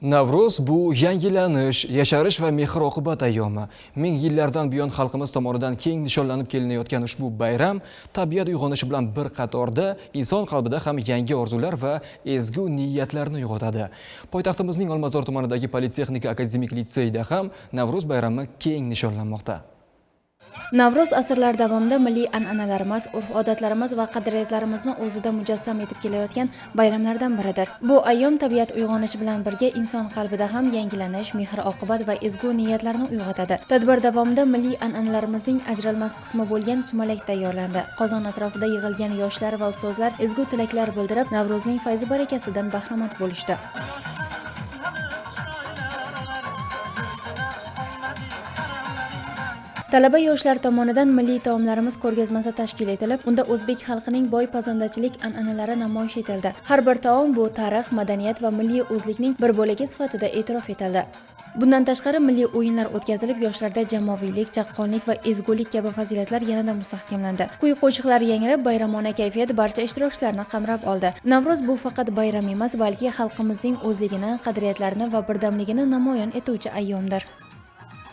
Navruz bu yangilanish, yasharish va mehr-oqibat ayyomi. Ming yillardan buyon xalqimiz tomonidan keng nishonlanib kelinayotgan ushbu bayram tabiat uyg'onishi bilan bir qatorda inson qalbida ham yangi orzular va ezgu niyatlarni uyg'otadi. Poytaxtimizning Olmazor tumanidagi Politexnika akademik litseyda ham Navruz bayrami keng nishonlanmoqda. Navruz asrlar davomida milliy an'analarimiz, urf-odatlarimiz va qadriyatlarimizni o'zida mujassam etib kelayotgan bayramlardan biridir. Bu ayyom tabiat uyg'onishi bilan birga inson qalbida ham yangilanish, mehr-oqibat va ezgu niyatlarni uyg'otadi. Tadbir davomida milliy an'analarimizning ajralmas qismi bo'lgan sumalak tayyorlandi. Qozon atrofida yig'ilgan yoshlar va ustozlar ezgu tilaklar bildirib, Navruzning fayzi barakasidan bahramand bo'lishdi. Talaba yoshlar tomonidan milliy taomlarimiz ko'rgazmasi tashkil etilib, unda o'zbek xalqining boy pazandachilik an'analari namoyish etildi. Har bir taom bu tarix, madaniyat va milliy o'zlikning bir bo'lagi sifatida e'tirof etildi. Bundan tashqari milliy o'yinlar o'tkazilib, yoshlarda jamoaviylik, chaqqonlik va ezgulik kabi fazilatlar yanada mustahkamlandi. Kuy-qo'shiqlar yangrab, bayramona kayfiyat barcha ishtirokchilarni qamrab oldi. Navruz bu faqat bayram emas, balki xalqimizning o'zligini, qadriyatlarini va birdamligini namoyon etuvchi ayyomdir.